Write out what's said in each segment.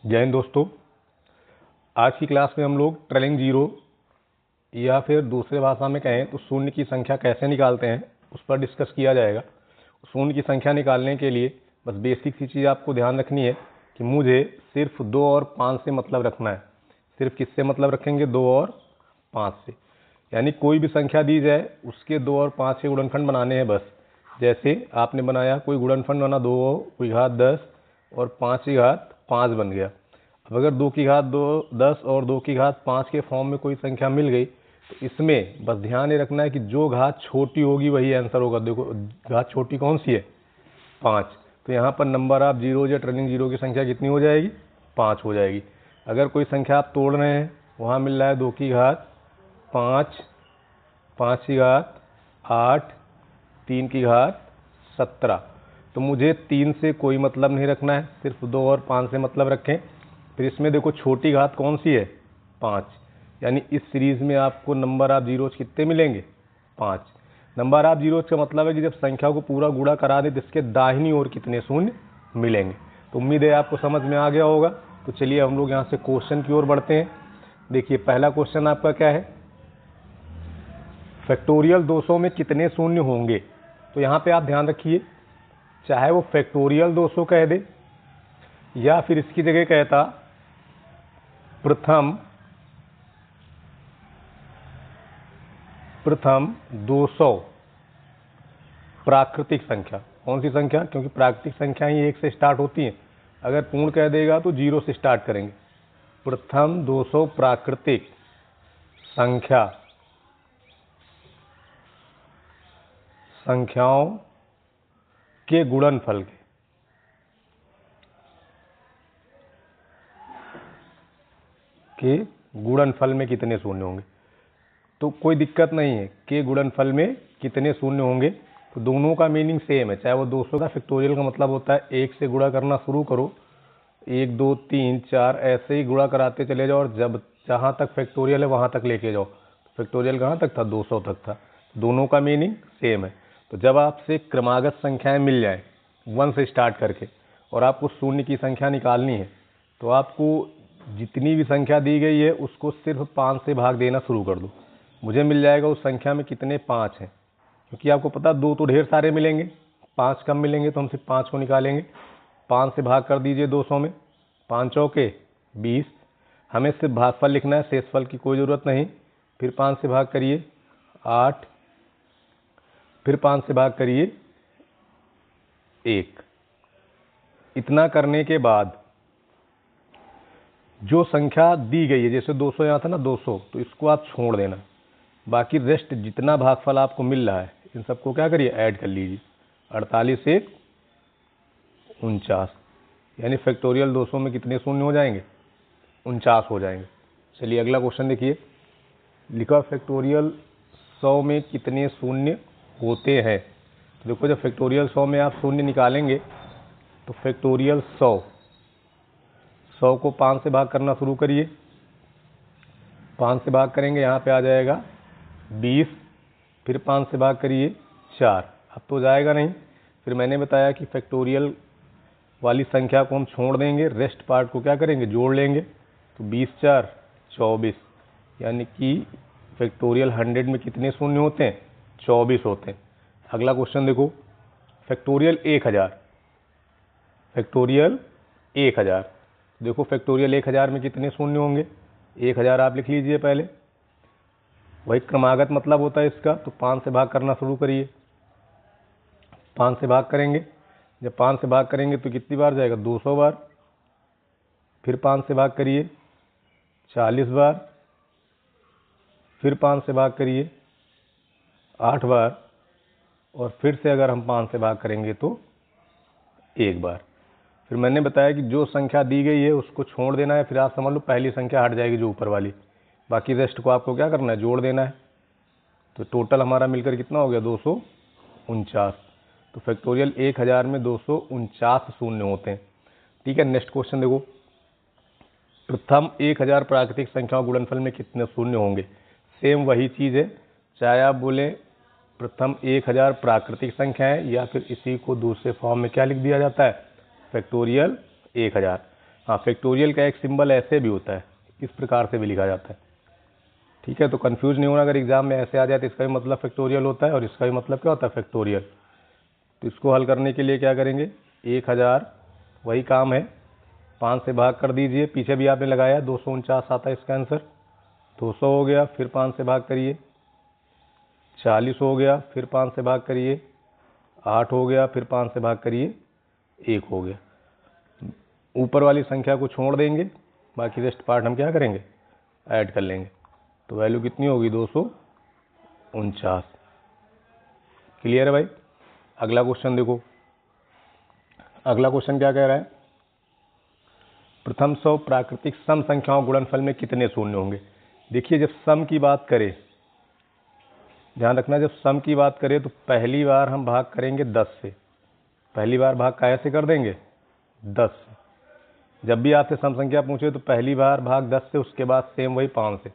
जय हिंद दोस्तों। आज की क्लास में हम लोग ट्रेलिंग जीरो या फिर दूसरे भाषा में कहें तो शून्य की संख्या कैसे निकालते हैं उस पर डिस्कस किया जाएगा। शून्य की संख्या निकालने के लिए बस बेसिक सी चीज़ आपको ध्यान रखनी है कि मुझे सिर्फ 2 और 5 से मतलब रखना है। सिर्फ किससे मतलब रखेंगे? 2 और 5 से। यानी कोई भी संख्या दी जाए उसके 2 और 5 के गुणनखंड बनाने हैं बस। जैसे आपने बनाया कोई गुणनखंड बना 2 की घात 10 और 5 की घात 5 बन गया। अब अगर 2 की घात 10 और 2 की घात 5 के फॉर्म में कोई संख्या मिल गई तो इसमें बस ध्यान ये रखना है कि जो घात छोटी होगी वही आंसर होगा। देखो घात छोटी कौन सी है? 5। तो यहाँ पर नंबर ऑफ जीरो या ट्रेलिंग जीरो की संख्या कितनी हो जाएगी? 5 हो जाएगी। अगर कोई संख्या आप तोड़ रहे हैं, वहाँ मिल रहा है 2 की घात 5, 5 की घात 8, 3 की घात 17, तो मुझे 3 से कोई मतलब नहीं रखना है, सिर्फ 2 और 5 से मतलब रखें। फिर इसमें देखो छोटी घात कौन सी है? 5। यानी इस सीरीज़ में आपको नंबर ऑफ जीरोज कितने मिलेंगे? 5। नंबर ऑफ जीरोज का मतलब है कि जब संख्या को पूरा गुणा करा दे तो इसके दाहिनी ओर कितने शून्य मिलेंगे। तो उम्मीद है आपको समझ में आ गया होगा। तो चलिए हम लोग यहाँ से क्वेश्चन की ओर बढ़ते हैं। देखिए पहला क्वेश्चन आपका क्या है? फैक्टोरियल 200 में कितने शून्य होंगे? तो यहाँ पे आप ध्यान रखिए, चाहे वो फैक्टोरियल 200 कह दे या फिर इसकी जगह कहता प्रथम 200 प्राकृतिक संख्या। कौन सी संख्या? क्योंकि प्राकृतिक संख्या ही 1 से स्टार्ट होती हैं। अगर पूर्ण कह देगा तो 0 से स्टार्ट करेंगे। प्रथम 200 प्राकृतिक संख्याओं के गुणनफल के गुणनफल में कितने शून्य होंगे? तो कोई दिक्कत नहीं है, के गुणनफल में कितने शून्य होंगे। तो दोनों का मीनिंग सेम है, चाहे वो 200 का फैक्टोरियल का मतलब होता है 1 से गुणा करना शुरू करो, 1 2 3 4 ऐसे ही गुणा कराते चले जाओ और जब जहाँ तक फैक्टोरियल है वहाँ तक लेके जाओ। फैक्टोरियल कहाँ तक था? 200 तक था। दोनों का मीनिंग सेम है। तो जब आपसे क्रमागत संख्याएं मिल जाए 1 से स्टार्ट करके और आपको शून्य की संख्या निकालनी है तो आपको जितनी भी संख्या दी गई है उसको सिर्फ 5 से भाग देना शुरू कर दो। मुझे मिल जाएगा उस संख्या में कितने 5 हैं, क्योंकि आपको पता 2 तो ढेर सारे मिलेंगे, 5 कम मिलेंगे तो हम सिर्फ 5 को निकालेंगे। 5 से भाग कर दीजिए 200 में, 5 चौके 20। हमें सिर्फ भागफल लिखना है, शेषफल की कोई ज़रूरत नहीं। फिर 5 से भाग करिए 8, फिर 5 से भाग करिए 1। इतना करने के बाद जो संख्या दी गई है, जैसे 200 यहाँ था ना 200, तो इसको आप छोड़ देना। बाकी रेस्ट जितना भागफल आपको मिल रहा है इन सबको क्या करिए? ऐड कर लीजिए। 48 से 49, यानी फैक्टोरियल 200 में कितने शून्य हो जाएंगे? 49 हो जाएंगे। चलिए अगला क्वेश्चन देखिए। लिखा फैक्टोरियल 100 में कितने शून्य होते हैं? तो देखो जब फैक्टोरियल 100 में आप शून्य निकालेंगे तो फैक्टोरियल 100 को 5 से भाग करना शुरू करिए। 5 से भाग करेंगे, यहाँ पे आ जाएगा 20। फिर 5 से भाग करिए 4। अब तो जाएगा नहीं। फिर मैंने बताया कि फैक्टोरियल वाली संख्या को हम छोड़ देंगे, रेस्ट पार्ट को क्या करेंगे? जोड़ लेंगे। तो 20 4 24, यानी कि फैक्टोरियल 100 में कितने शून्य होते हैं? 24 होते हैं। अगला क्वेश्चन देखो, फैक्टोरियल 1000। फैक्टोरियल 1000, देखो फैक्टोरियल 1000 में कितने शून्य होंगे? 1000 आप लिख लीजिए पहले, वही क्रमागत मतलब होता है इसका। तो 5 से भाग करना शुरू करिए। 5 से भाग करेंगे, जब 5 से भाग करेंगे तो कितनी बार जाएगा? 200 बार। फिर 5 से भाग करिए 40 बार। फिर 5 से भाग करिए 8 बार। और फिर से अगर हम 5 से भाग करेंगे तो 1 बार। फिर मैंने बताया कि जो संख्या दी गई है उसको छोड़ देना है। फिर आप समझ लो पहली संख्या हट जाएगी जो ऊपर वाली, बाकी रेस्ट को आपको क्या करना है? जोड़ देना है। तो टोटल हमारा मिलकर कितना हो गया? 249। तो फैक्टोरियल 1000 में 249 शून्य होते हैं। ठीक है, नेक्स्ट क्वेश्चन देखो। प्रथम 1000 प्राकृतिक संख्याओं गुणनफल में कितने शून्य होंगे? सेम वही चीज़ है, चाहे आप बोले प्रथम 1000 प्राकृतिक संख्याएं या फिर इसी को दूसरे फॉर्म में क्या लिख दिया जाता है? फैक्टोरियल 1000। हाँ, फैक्टोरियल का एक सिंबल ऐसे भी होता है, इस प्रकार से भी लिखा जाता है। ठीक है, तो कंफ्यूज नहीं होना, अगर एग्जाम में ऐसे आ जाए तो इसका भी मतलब फैक्टोरियल होता है और इसका भी मतलब क्या होता है, फैक्टोरियल। तो इसको हल करने के लिए क्या करेंगे, 1000 वही काम है, 5 से भाग कर दीजिए, पीछे भी आपने लगाया 249 आता है इसका आंसर। 200 हो गया, फिर 5 से भाग करिए, 40 हो गया, फिर 5 से भाग करिए, 8 हो गया, फिर 5 से भाग करिए, 1 हो गया। ऊपर वाली संख्या को छोड़ देंगे, बाकी रेस्ट पार्ट हम क्या करेंगे, ऐड कर लेंगे। तो वैल्यू कितनी होगी, 249। क्लियर है भाई। अगला क्वेश्चन देखो, अगला क्वेश्चन क्या कह रहा है, प्रथम 100 प्राकृतिक सम संख्याओं गुणनफल में कितने शून्य होंगे। देखिए, जब सम की बात करें, ध्यान रखना, जब सम की बात करें तो पहली बार हम भाग करेंगे 10 से। पहली बार भाग कैसे कर देंगे, 10 से। जब भी आपसे सम संख्या पूछे तो पहली बार भाग 10 से, उसके बाद सेम वही 5 से।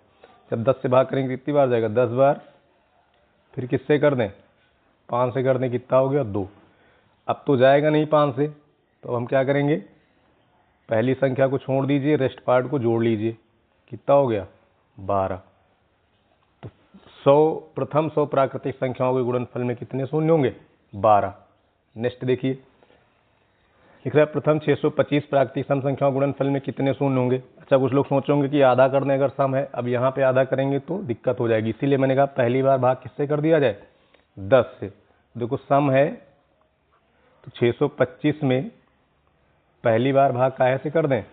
जब 10 से भाग करेंगे कितनी बार जाएगा, 10 बार, फिर किससे कर दें, 5 से कर दें, कितना हो गया, 2। अब तो जाएगा नहीं 5 से, तो हम क्या करेंगे, पहली संख्या को छोड़ दीजिए, रेस्ट पार्ट को जोड़ लीजिए, कितना हो गया, 12। तो 100 प्रथम 100 प्राकृतिक संख्याओं के गुणनफल में कितने शून्य होंगे, 12। नेक्स्ट देखिए, लिख रहा है प्रथम 625 प्राकृतिक सम संख्याओं गुणनफल में कितने शून्य होंगे। अच्छा, कुछ लोग सोचोगे कि आधा कर दें अगर सम है, अब यहाँ पे आधा करेंगे तो दिक्कत हो जाएगी, इसीलिए मैंने कहा पहली बार भाग किससे कर दिया जाए, 10 से। देखो सम है तो 625 में पहली बार भाग काहे से कर दें,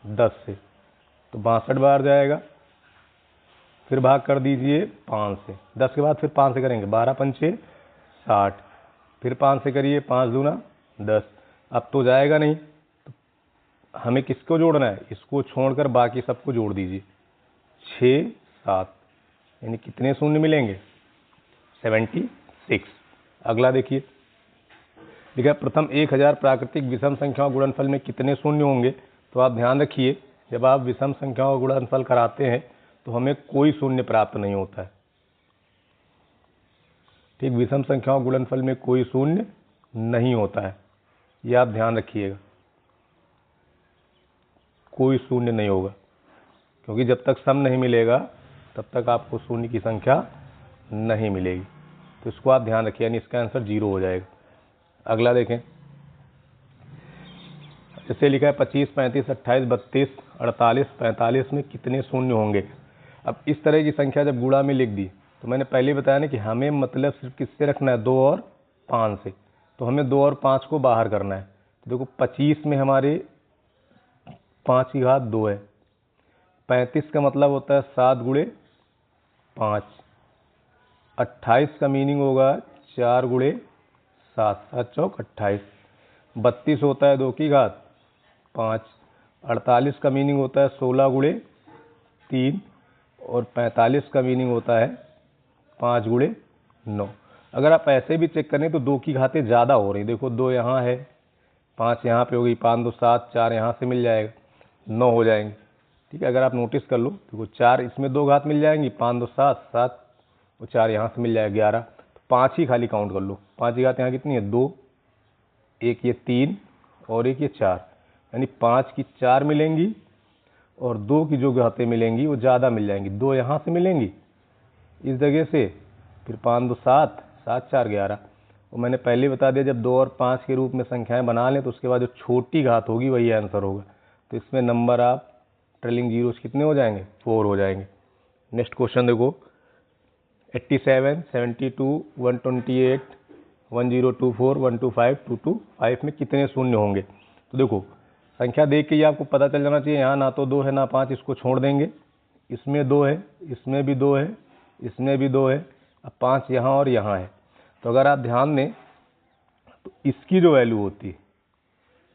10 से, तो 62 बार जाएगा। फिर भाग कर दीजिए 5 से, 10 के बाद फिर 5 से करेंगे, 12 पंचे 60, फिर 5 से करिए, 5 दूना 10। अब तो जाएगा नहीं, तो हमें किसको जोड़ना है, इसको छोड़कर बाकी सबको जोड़ दीजिए, 6 7, यानी कितने शून्य मिलेंगे, 76। अगला देखिए, लिखा है प्रथम 1000 प्राकृतिक विषम संख्याओं गुणनफल में कितने शून्य होंगे। तो आप ध्यान रखिए, जब आप विषम संख्याओं का गुणनफल कराते हैं तो हमें कोई शून्य प्राप्त नहीं होता है। ठीक, विषम संख्याओं गुणनफल में कोई शून्य नहीं होता है, ये आप ध्यान रखिएगा, कोई शून्य नहीं होगा, क्योंकि जब तक सम नहीं मिलेगा तब तक आपको शून्य की संख्या नहीं मिलेगी। तो इसको आप ध्यान रखिए, यानी इसका आंसर 0 हो जाएगा। अगला देखें, जैसे लिखा है 25 35 28 32 48 45 में कितने शून्य होंगे। अब इस तरह की संख्या जब गुणा में लिख दी, तो मैंने पहले बताया ना कि हमें मतलब सिर्फ किससे रखना है, 2 और 5 से। तो हमें 2 और 5 को बाहर करना है। तो देखो 25 में हमारे 5 की घात 2 है, 35 का मतलब होता है 7 गुणे 5, 28 का मीनिंग होगा 4 गुणे 7, 7 चौक 28, 32 होता है 2 की घात 5, 48 का मीनिंग होता है 16 गुणे 3, और 45 का मीनिंग होता है 5 गुणे 9। अगर आप ऐसे भी चेक करें तो 2 की घातें ज़्यादा हो रही, देखो 2 यहाँ है, 5 यहाँ पे हो गई, 5 2 7, 4 यहाँ से मिल जाएगा, 9 हो जाएंगे। ठीक है, अगर आप नोटिस कर लो, देखो 4 इसमें 2 घात मिल जाएंगी, 5 2 7 7, और 4 यहाँ से मिल जाएगा 11, तो 5 ही खाली काउंट कर लो। 5 की घात यहाँ कितनी है, 2, एक ये 3 और एक ये 4, यानी 5 की 4 मिलेंगी और 2 की जो घातें मिलेंगी वो ज़्यादा मिल जाएंगी, 2 यहाँ से मिलेंगी इस जगह से, फिर 5 2 7 7 4 11। और मैंने पहले बता दिया, जब 2 और 5 के रूप में संख्याएं बना लें तो उसके बाद जो छोटी घात होगी वही आंसर होगा। तो इसमें नंबर आप ट्रेलिंग जीरोस कितने हो जाएंगे, 4 हो जाएंगे। नेक्स्ट क्वेश्चन देखो, 87 72 128 1024 125 225 में कितने शून्य होंगे। तो देखो संख्या देख के ही आपको पता चल जाना चाहिए, यहाँ ना तो 2 है ना 5, इसको छोड़ देंगे, इसमें 2 है, इसमें भी 2 है, इसमें भी 2 है, अब 5 यहाँ और यहाँ है। तो अगर आप ध्यान दें तो इसकी जो वैल्यू होती है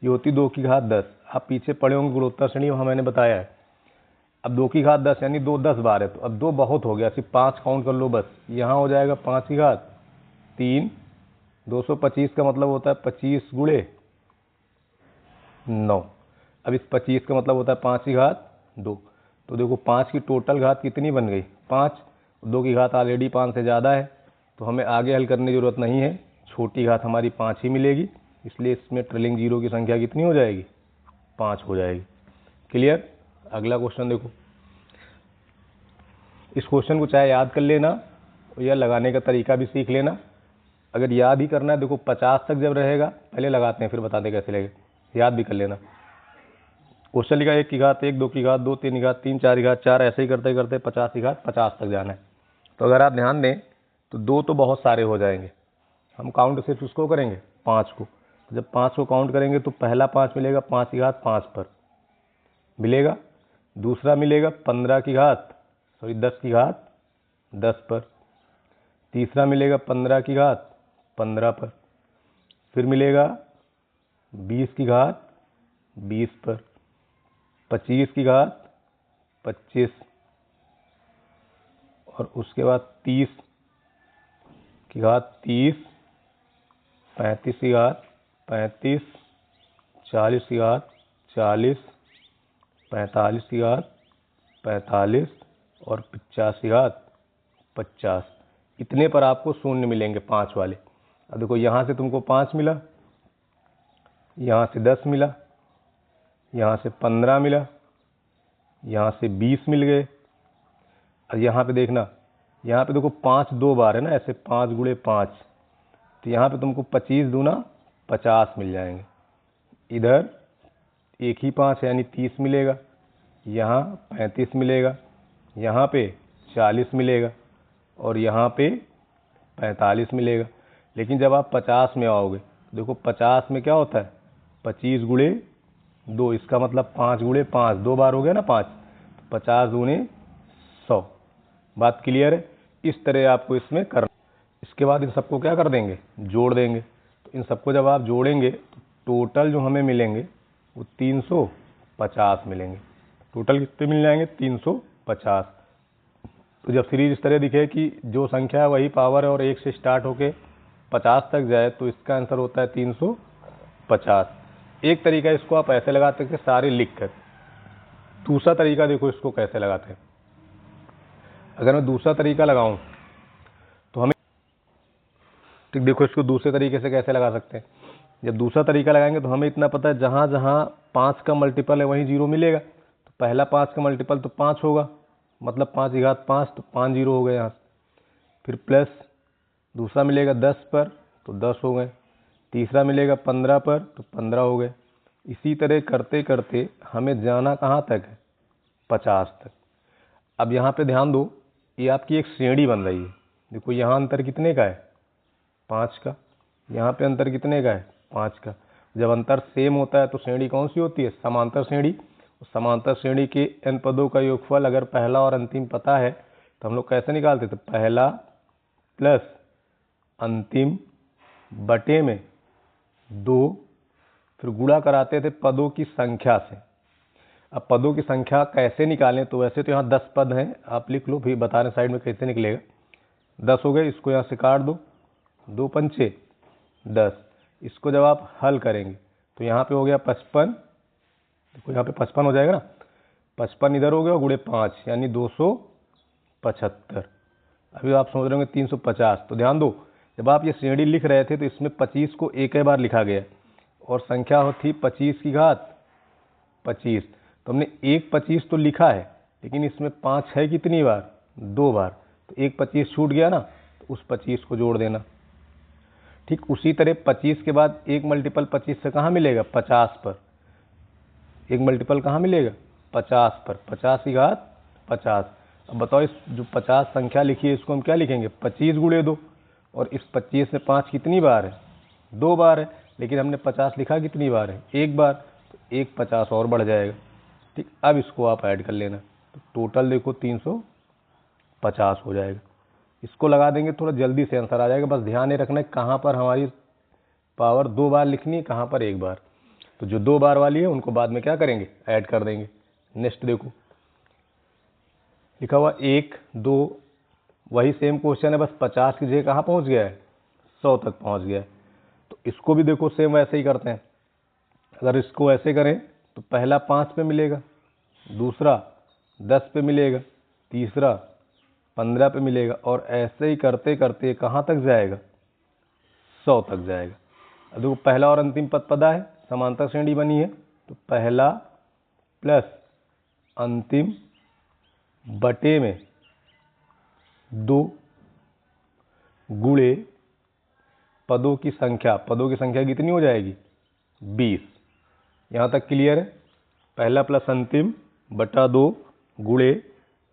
ये होती 2 की घात 10। आप पीछे पढ़े होंगे गुणोत्तर श्रेणी, वहाँ मैंने बताया है। अब 2 की घात 10 यानी 2 10 बार है, तो अब 2 बहुत हो गया, सिर्फ 5 काउंट कर लो बस। यहाँ हो जाएगा 5 की घात 3, 225 का मतलब होता है 25 गुणे 9। अब इस 25 का मतलब होता है 5 की घात 2। तो देखो 5 की टोटल घात कितनी बन गई, 5, 2 की घात ऑलरेडी 5 से ज़्यादा है, तो हमें आगे हल करने की ज़रूरत नहीं है, छोटी घात हमारी 5 ही मिलेगी, इसलिए इसमें ट्रेलिंग जीरो की संख्या कितनी हो जाएगी, 5 हो जाएगी। क्लियर। अगला क्वेश्चन देखो, इस क्वेश्चन को चाहे याद कर लेना या लगाने का तरीका भी सीख लेना। अगर याद ही करना है, देखो 50 तक जब रहेगा, पहले लगाते हैं फिर बताते कैसे लगेगा, याद भी कर लेना। क्वेश्चन लिखा 1 की घात 1, 2 की घात 2, 3 की घात 3, 4 की घात 4, ऐसे ही करते करते 50 की घात 50 तक जाना है। तो अगर आप ध्यान दें तो 2 तो बहुत सारे हो जाएंगे, हम काउंट सिर्फ उसको करेंगे 5 को। तो जब 5 को काउंट करेंगे तो पहला 5 मिलेगा 5 की घात 5 पर मिलेगा, दूसरा मिलेगा 15 की घात 10 की घात 10 पर, तीसरा मिलेगा 15 की घात 15 पर, फिर मिलेगा 20 की घात 20 पर, 25 की घात 25, और उसके बाद 30 की घात 30, 35 की घात 35, 40 की घात 40, 45 की घात 45 और 50 की घात 50। इतने पर आपको शून्य मिलेंगे 5 वाले। अब देखो यहाँ से तुमको 5 मिला, यहाँ से 10 मिला, यहाँ से 15 मिला, यहाँ से 20 मिल गए। और यहाँ पे देखना, यहाँ पे देखो 5 2 बार है ना, ऐसे 5 गुणे 5, तो यहाँ पे तुमको 25 दूना 50 मिल जाएंगे। इधर एक ही 5 है यानी 30 मिलेगा, यहाँ 35 मिलेगा, यहाँ पे 40 मिलेगा और यहाँ पे 45 मिलेगा। लेकिन जब आप 50 में आओगे, देखो 50 में क्या होता है 25 गुणे 2, इसका मतलब 5 गुणे 5, 2 बार हो गया ना 5, 50 दूने 100। बात क्लियर है। इस तरह आपको इसमें करना। इसके बाद इन सबको क्या कर देंगे, जोड़ देंगे। तो इन सबको जब आप जोड़ेंगे तो टोटल जो हमें मिलेंगे वो 350 मिलेंगे। टोटल कितने मिल जाएंगे 350। तो जब सीरीज इस तरह दिखे कि जो संख्या है वही पावर है और 1 से स्टार्ट होके 50 तक जाए, तो इसका आंसर होता है 350। एक तरीका इसको आप ऐसे लगा सकते हैं सारे लिख कर। दूसरा तरीका देखो इसको कैसे लगाते हैं। अगर मैं दूसरा तरीका लगाऊं तो हमें ठीक देखो इसको दूसरे तरीके से कैसे लगा सकते हैं। जब दूसरा तरीका लगाएंगे तो हमें इतना पता है जहां जहां 5 का मल्टीपल है वहीं 0 मिलेगा। तो पहला 5 का मल्टीपल तो 5 होगा, मतलब 5 की घात 5, तो 5 0 हो गए यहाँ। फिर प्लस दूसरा मिलेगा 10 पर तो 10 हो गए, तीसरा मिलेगा 15 पर तो 15 हो गए। इसी तरह करते करते हमें जाना कहाँ तक है 50 तक। अब यहाँ पे ध्यान दो, ये आपकी एक श्रेणी बन रही है। देखो यहाँ अंतर कितने का है 5 का, यहाँ पे अंतर कितने का है 5 का। जब अंतर सेम होता है तो श्रेणी कौन सी होती है समांतर श्रेणी। समांतर श्रेणी के n पदों का योगफल अगर पहला और अंतिम पता है तो हम लोग कैसे निकालते थे, पहला प्लस अंतिम बटे में 2, फिर गुणा कराते थे पदों की संख्या से। अब पदों की संख्या कैसे निकालें, तो वैसे तो यहाँ 10 पद हैं, आप लिख लो, फिर बता रहे साइड में कैसे निकलेगा। 10 हो गए, इसको यहाँ से काट दो, 2 पंचे 10। इसको जब आप हल करेंगे तो यहाँ पे हो गया 55, देखो यहाँ पे 55 हो जाएगा ना, 55 इधर हो गया गुणे 5 यानी 275। अभी आप समझ रहे होंगे 350। तो ध्यान दो, जब आप ये श्रेणी लिख रहे थे तो इसमें 25 को एक ही बार लिखा गया और संख्या थी 25 की घात 25। तो हमने एक 25 तो लिखा है, लेकिन इसमें 5 है कितनी बार 2 बार, तो एक 25 छूट गया ना, तो उस 25 को जोड़ देना। ठीक उसी तरह 25 के बाद एक मल्टीपल 25 से कहाँ मिलेगा 50 पर, एक मल्टीपल कहाँ मिलेगा 50 पर, 50 की घात 50। अब बताओ इस जो 50 संख्या लिखी है इसको हम क्या लिखेंगे 25 गुणे 2, और इस 25 में 5 कितनी बार है 2 बार है, लेकिन हमने 50 लिखा कितनी बार है 1 बार, तो एक 50 और बढ़ जाएगा। ठीक, अब इसको आप ऐड कर लेना, तो टोटल देखो 350 हो जाएगा। इसको लगा देंगे थोड़ा जल्दी से आंसर आ जाएगा। बस ध्यान ये रखना है कहाँ पर हमारी पावर 2 बार लिखनी है, कहाँ पर 1 बार। तो जो 2 बार वाली है उनको बाद में क्या करेंगे ऐड कर देंगे। नेक्स्ट देखो लिखा हुआ 1 2, वही सेम क्वेश्चन है, बस 50 की जगह कहाँ पहुँच गया है 100 तक पहुँच गया है। तो इसको भी देखो सेम वैसे ही करते हैं। अगर इसको ऐसे करें तो पहला 5 पे मिलेगा, दूसरा 10 पे मिलेगा, तीसरा 15 पे मिलेगा, और ऐसे ही करते करते कहाँ तक जाएगा 100 तक जाएगा। अब देखो पहला और अंतिम पद पदा है, समांतर श्रेणी बनी है, तो पहला प्लस अंतिम बटे में 2 गुणे पदों की संख्या कितनी हो जाएगी 20। यहाँ तक क्लियर है। पहला प्लस अंतिम बटा 2 गुणे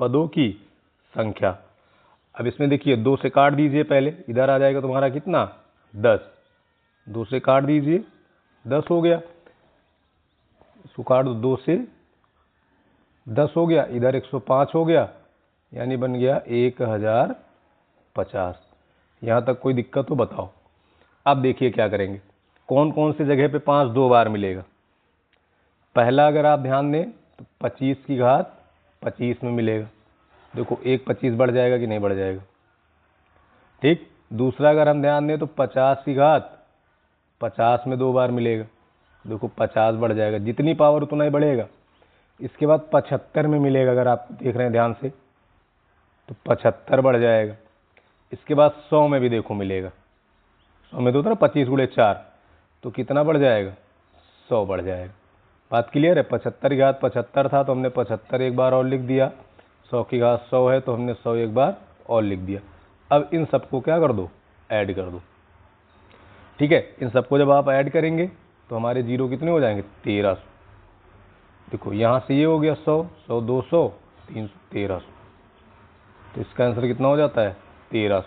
पदों की संख्या। अब इसमें देखिए 2 से काट दीजिए, पहले इधर आ जाएगा तुम्हारा कितना 10, 2 से काट दीजिए 10 हो गया, इसको काट दो 2 से 10 हो गया, इधर 105 हो गया, यानी बन गया 1050। यहाँ तक कोई दिक्कत हो बताओ। अब देखिए क्या करेंगे, कौन कौन से जगह पे 5 2 बार मिलेगा। पहला अगर आप ध्यान दें तो 25 की घात 25 में मिलेगा, देखो 1 25 बढ़ जाएगा कि नहीं बढ़ जाएगा, ठीक। दूसरा अगर हम ध्यान दें तो 50 की घात 50 में 2 बार मिलेगा, देखो 50 बढ़ जाएगा, जितनी पावर उतना ही बढ़ेगा। इसके बाद 75 में मिलेगा, अगर आप देख रहे हैं ध्यान से तो 75 बढ़ जाएगा। इसके बाद 100 में भी देखो मिलेगा, 100 में तो उतना 25 गुणे 4 तो कितना बढ़ जाएगा 100 बढ़ जाएगा। बात क्लियर है। 75 की घात 75 था तो हमने 75 एक बार और लिख दिया, 100 की घात 100 है तो हमने 100 एक बार और लिख दिया। अब इन सबको क्या कर दो, ऐड कर दो, ठीक है। इन सबको जब आप ऐड करेंगे तो हमारे जीरो कितने हो जाएंगे 1300। देखो यहाँ से ये हो गया 100, 100 200 300 1300, तो इसका आंसर कितना हो जाता है 1300।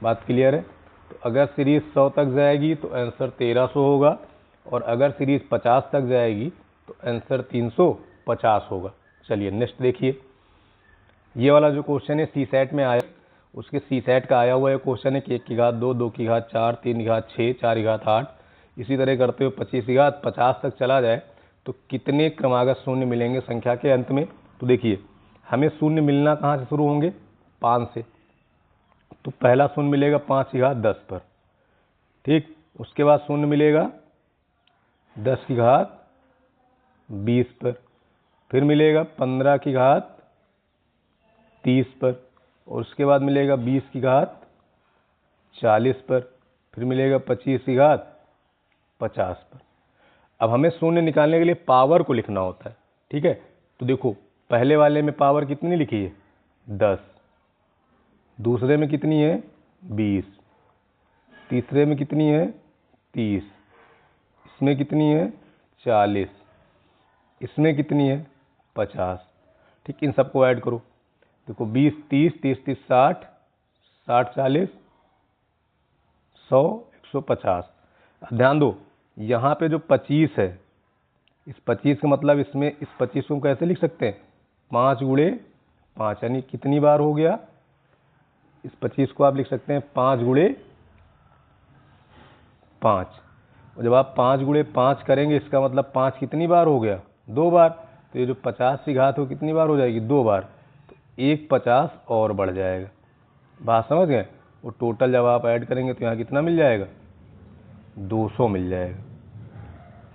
बात क्लियर है। तो अगर सीरीज 100 तक जाएगी तो आंसर 1300 होगा, और अगर सीरीज 50 तक जाएगी तो आंसर 350 होगा। चलिए नेक्स्ट देखिए, ये वाला जो क्वेश्चन है सी सेट में आया, उसके सी सेट का आया हुआ है क्वेश्चन है कि 1 की घात 2, 2 की घात 4, 3 की घात 6, 4 की घात 8, इसी तरह करते हुए 25 की घात 50 तक चला जाए तो कितने क्रमागत शून्य मिलेंगे संख्या के अंत में। तो देखिए हमें शून्य मिलना कहाँ से शुरू होंगे 5 से, तो पहला शून्य मिलेगा 5 की घात 10 पर, ठीक। उसके बाद शून्य मिलेगा 10 की घात 20 पर, फिर मिलेगा 15 की घात 30 पर, और उसके बाद मिलेगा 20 की घात 40 पर, फिर मिलेगा 25 की घात 50 पर। अब हमें शून्य निकालने के लिए पावर को लिखना होता है, ठीक है। तो देखो पहले वाले में पावर कितनी लिखी है 10, दूसरे में कितनी है 20, तीसरे में कितनी है 30, इसमें कितनी है 40, इसमें कितनी है 50, ठीक। इन सबको ऐड करो, देखो 20 30 30 30 60, 60 40 100 150। ध्यान दो यहाँ पे जो 25 है, इस 25 का मतलब इसमें इस 25 को कैसे लिख सकते हैं 5 गुणे 5, यानी कितनी बार हो गया, इस 25 को आप लिख सकते हैं 5 गुणे 5। और जब आप 5 गुणे 5 करेंगे इसका मतलब 5 कितनी बार हो गया 2 बार, तो ये जो 50 की घात हो कितनी बार हो जाएगी 2 बार, तो 1 50 और बढ़ जाएगा। बात समझ गए। और टोटल जब आप ऐड करेंगे तो यहाँ कितना मिल जाएगा 200 मिल जाएगा।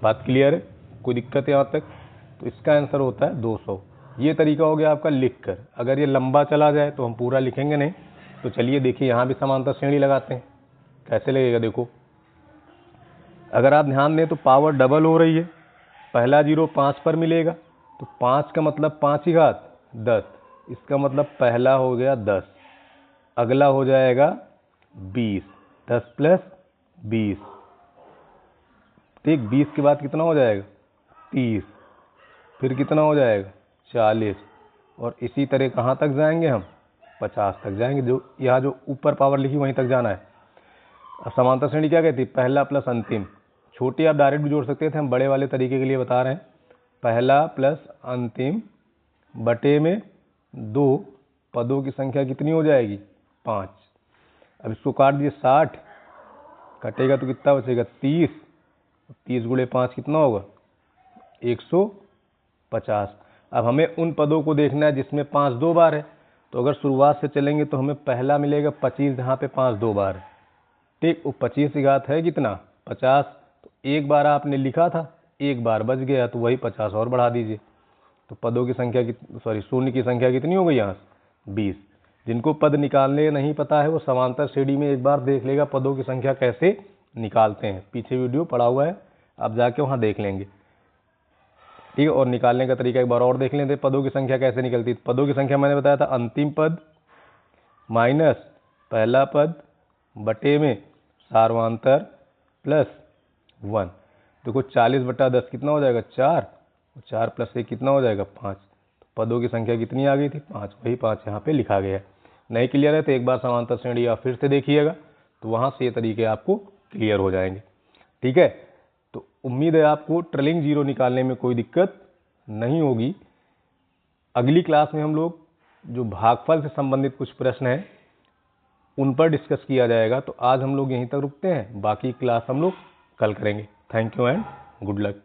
बात क्लियर है, कोई दिक्कत है यहाँ तक। तो इसका आंसर होता है 200। ये तरीका हो गया आपका लिख कर। अगर ये लंबा चला जाए तो हम पूरा लिखेंगे नहीं, तो चलिए देखिए यहाँ भी समांतर श्रेणी लगाते हैं, कैसे लगेगा देखो। अगर आप ध्यान दें तो पावर डबल हो रही है, पहला जीरो 5 पर मिलेगा, तो 5 का मतलब 5 की घात 10, इसका मतलब पहला हो गया 10, अगला हो जाएगा 20, 10 प्लस 20, ठीक। 20 के बाद कितना हो जाएगा 30, फिर कितना हो जाएगा 40, और इसी तरह कहाँ तक जाएंगे हम 50 तक जाएंगे। जो यहाँ जो ऊपर पावर लिखी वहीं तक जाना है। अब समांतर श्रेणी क्या कहती है, पहला प्लस अंतिम। छोटी आप डायरेक्ट भी जोड़ सकते थे, हम बड़े वाले तरीके के लिए बता रहे हैं। पहला प्लस अंतिम बटे में 2 पदों की संख्या कितनी हो जाएगी 5। अब इसको काट दिए 60, कटेगा तो कितना बचेगा 30, 30 गुणे 5 कितना होगा 150। अब हमें उन पदों को देखना है जिसमें 5 2 बार है, तो अगर शुरुआत से चलेंगे तो हमें पहला मिलेगा 25 जहाँ पे 5 2 बार है, ठीक। वो 25 की घात है कितना 50, तो एक बार आपने लिखा था, एक बार बच गया तो वही 50 और बढ़ा दीजिए, तो पदों की संख्या शून्य की संख्या कितनी हो गई यहाँ 20। जिनको पद निकालने नहीं पता है वो समांतर श्रेणी में एक बार देख लेगा पदों की संख्या कैसे निकालते हैं, पीछे वीडियो पड़ा हुआ है, आप जाके वहाँ देख लेंगे। ठीक है। और निकालने का तरीका एक बार और देख लेते हैं, पदों की संख्या कैसे निकलती है। पदों की संख्या मैंने बताया था अंतिम पद माइनस पहला पद बटे में सार्वधातुक प्लस 1। देखो 40/10 कितना हो जाएगा 4, 4 + 1 कितना हो जाएगा 5। तो पदों की संख्या कितनी आ गई थी 5, वही 5 यहाँ पे लिखा गया है। नहीं क्लियर है तो एक बार समांतर श्रेणी आप फिर से देखिएगा, तो वहाँ से ये तरीके आपको क्लियर हो जाएंगे। ठीक है, तो उम्मीद है आपको ट्रिलिंग जीरो निकालने में कोई दिक्कत नहीं होगी। अगली क्लास में हम लोग जो भागफल से संबंधित कुछ प्रश्न हैं उन पर डिस्कस किया जाएगा। तो आज हम लोग यहीं तक रुकते हैं, बाकी क्लास हम लोग कल करेंगे। Thank you and good luck.